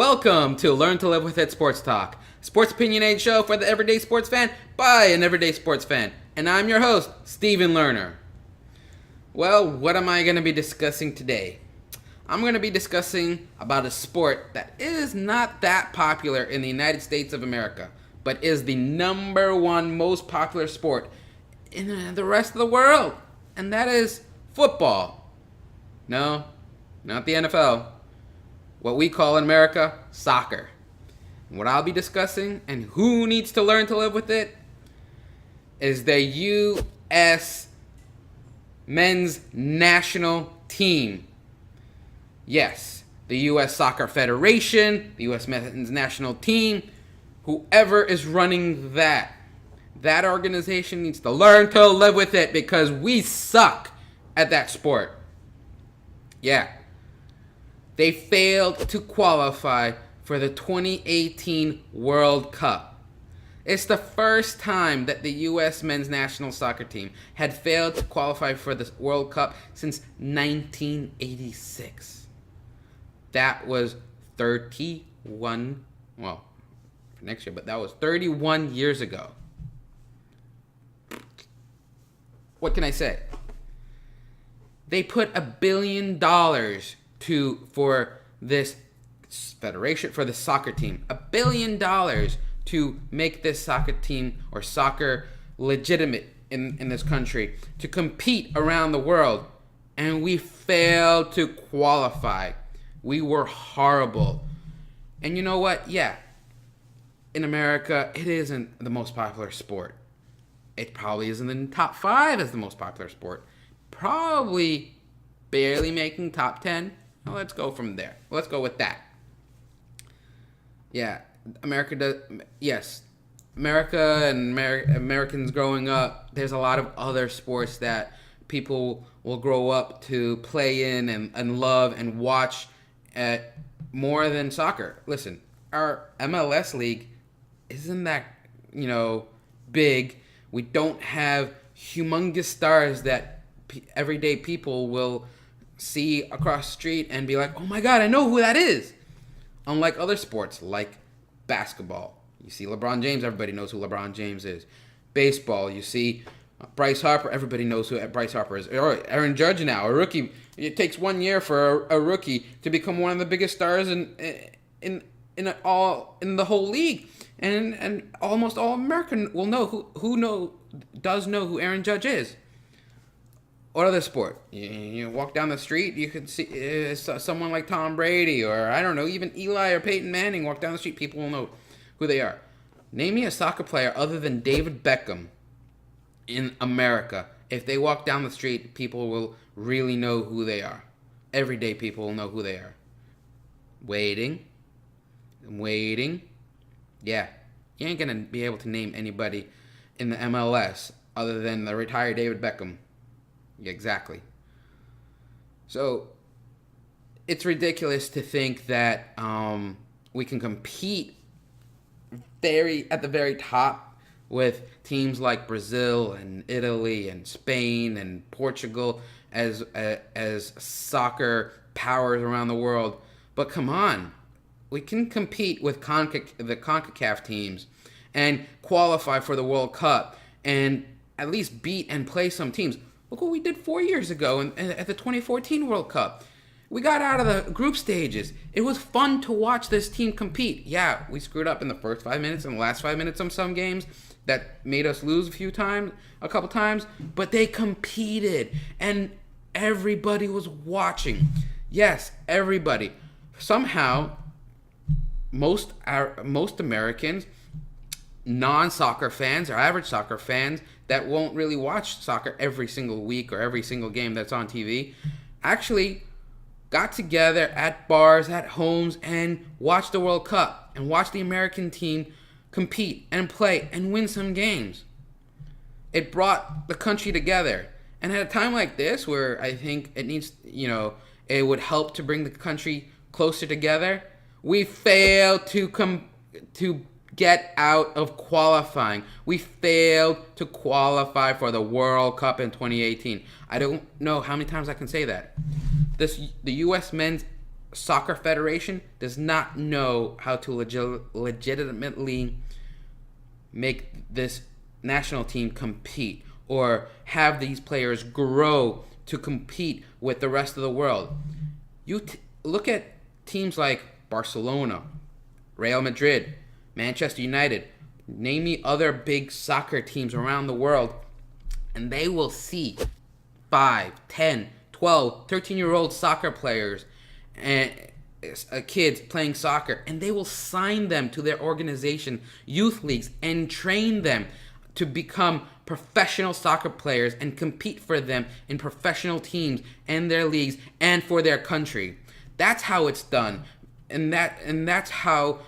Welcome to Learn to Live With It Sports Talk, sports opinionated show for the everyday sports fan by an everyday sports fan. And I'm your host, Steven Lerner. Well, what am I going to be discussing today? I'm going to be discussing about a sport that is not that popular in the United States of America, but is the number one most popular sport in the rest of the world. And that is football. No, not the NFL. What we call in America, soccer. What I'll be discussing and who needs to learn to live with it is the U.S. men's national team. Yes, the U.S. Soccer Federation, the U.S. men's national team, whoever is running that organization needs to learn to live with it because we suck at that sport. Yeah. They failed to qualify for the 2018 World Cup. It's the first time that the U.S. men's national soccer team had failed to qualify for the World Cup since 1986. That was 31, well, for next year, but that was 31 years ago. What can I say? They put $1 billion for this federation, for the soccer team. $1 billion to make this soccer team or soccer legitimate in this country to compete around the world. And we failed to qualify. We were horrible. And you know what? Yeah, in America, it isn't the most popular sport. It probably isn't in the top 5 as the most popular sport. Probably barely making top 10. Well, let's go from there. Let's go with that. Yeah, America does. Yes, America and Americans growing up. There's a lot of other sports that people will grow up to play in and love and watch more than soccer. Listen, our MLS league isn't that big. We don't have humongous stars that everyday people will see across the street and be like, oh my God, I know who that is. Unlike other sports like basketball. You see LeBron James, everybody knows who LeBron James is. Baseball, you see Bryce Harper, everybody knows who Bryce Harper is. Or Aaron Judge now, a rookie. It takes 1 year for a rookie to become one of the biggest stars in the whole league. And almost all American will know who does know who Aaron Judge is. What other sport? You walk down the street, you could see someone like Tom Brady or, I don't know, even Eli or Peyton Manning walk down the street. People will know who they are. Name me a soccer player other than David Beckham in America. If they walk down the street, people will really know who they are. Everyday people will know who they are. Waiting. Yeah, you ain't going to be able to name anybody in the MLS other than the retired David Beckham. Yeah, exactly. So it's ridiculous to think that we can compete at the very top with teams like Brazil and Italy and Spain and Portugal as soccer powers around the world. But come on, we can compete with the CONCACAF teams and qualify for the World Cup and at least beat and play some teams. Look what we did 4 years ago at the 2014 World Cup. We got out of the group stages. It was fun to watch this team compete. Yeah, we screwed up in the first 5 minutes and the last 5 minutes of some games that made us lose a couple times, but they competed and everybody was watching. Yes, everybody. Somehow, most Americans, non-soccer fans or average soccer fans that won't really watch soccer every single week or every single game that's on TV, actually got together at bars, at homes, and watched the World Cup and watched the American team compete and play and win some games. It brought the country together. And at a time like this, where I think it needs, it would help to bring the country closer together, we failed to get out of qualifying. We failed to qualify for the World Cup in 2018. I don't know how many times I can say that. The U.S. men's soccer federation does not know how to legitimately make this national team compete or have these players grow to compete with the rest of the world. You look at teams like Barcelona, Real Madrid, Manchester United, name me other big soccer teams around the world, and they will see 5, 10, 12, 13-year-old soccer players and kids playing soccer, and they will sign them to their organization, youth leagues, and train them to become professional soccer players and compete for them in professional teams and their leagues and for their country. That's how it's done, and that's how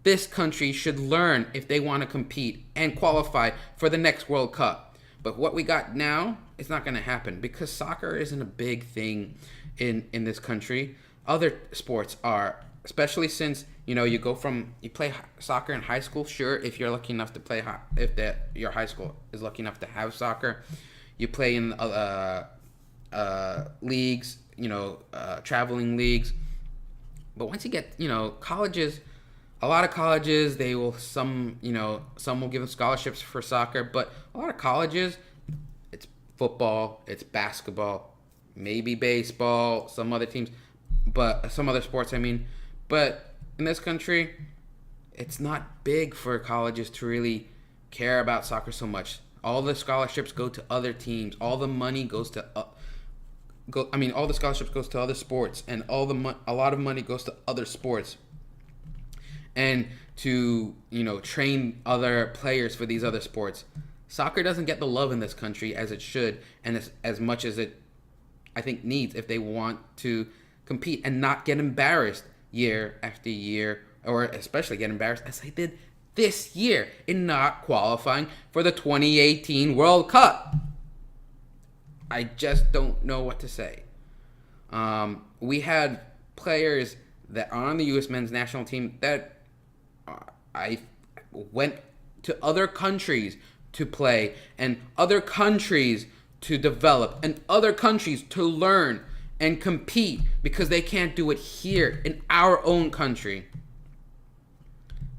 this country should learn if they want to compete and qualify for the next World Cup. But what we got now, it's not going to happen because soccer isn't a big thing in this country. Other sports are, especially since you play soccer in high school. Sure, if you're lucky enough to play, your high school is lucky enough to have soccer, you play in leagues, traveling leagues. But once you get colleges, a lot of colleges some will give them scholarships for soccer, but a lot of colleges, it's football, it's basketball, maybe baseball, some other teams. But some other sports, But in this country, it's not big for colleges to really care about soccer so much. All the scholarships go to other teams. All the money goes to all the scholarships goes to other sports, and a lot of money goes to other sports, and to train other players for these other sports. Soccer doesn't get the love in this country as it should, and as much as it, I think, needs if they want to compete and not get embarrassed year after year, or especially get embarrassed as they did this year in not qualifying for the 2018 World Cup. I just don't know what to say. We had players that are on the U.S. men's national team that I went to other countries to play, and other countries to develop, and other countries to learn and compete because they can't do it here in our own country.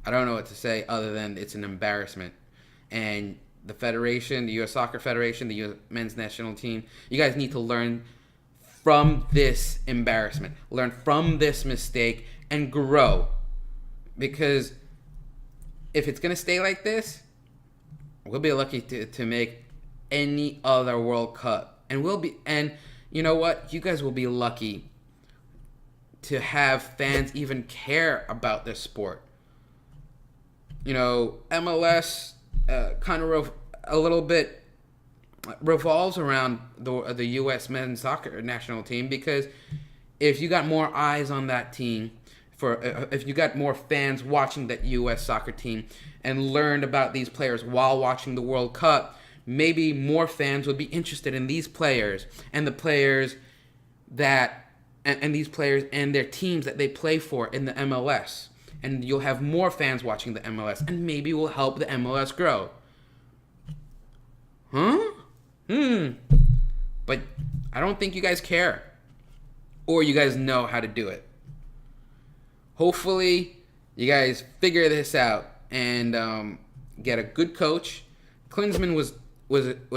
I don't know what to say other than it's an embarrassment. And the federation, the U.S. Soccer Federation, the U.S. men's national team, you guys need to learn from this embarrassment. Learn from this mistake and grow. Because if it's going to stay like this, we'll be lucky to make any other World Cup. And you know what? You guys will be lucky to have fans even care about this sport. MLS kind of a little bit revolves around the U.S. men's soccer national team, because if you got more eyes on that team, if you got more fans watching that U.S. soccer team and learned about these players while watching the World Cup, maybe more fans would be interested in these players and the players and these players and their teams that they play for in the MLS. And you'll have more fans watching the MLS, and maybe will help the MLS grow. But I don't think you guys care, or you guys know how to do it. Hopefully, you guys figure this out and get a good coach. Klinsmann was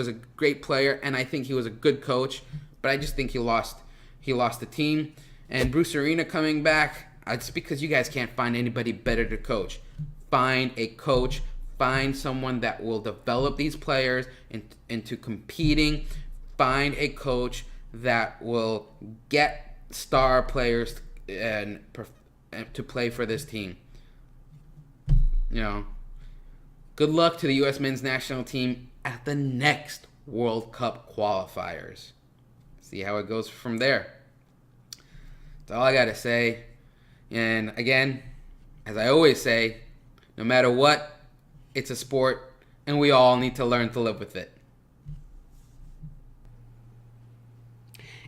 a great player, and I think he was a good coach, but I just think he lost the team. And Bruce Arena coming back, it's because you guys can't find anybody better to coach. Find a coach. Find someone that will develop these players into competing. Find a coach that will get star players and to play for this team. Good luck to the U.S. men's national team at the next World Cup qualifiers. See how it goes from there. That's all I got to say. And again, as I always say, no matter what, it's a sport, and we all need to learn to live with it.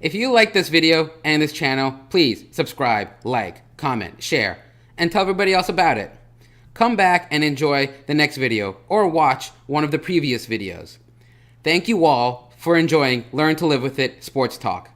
If you like this video and this channel, please subscribe, like, comment, share, and tell everybody else about it. Come back and enjoy the next video, or watch one of the previous videos. Thank you all for enjoying Learn to Live with It Sports Talk.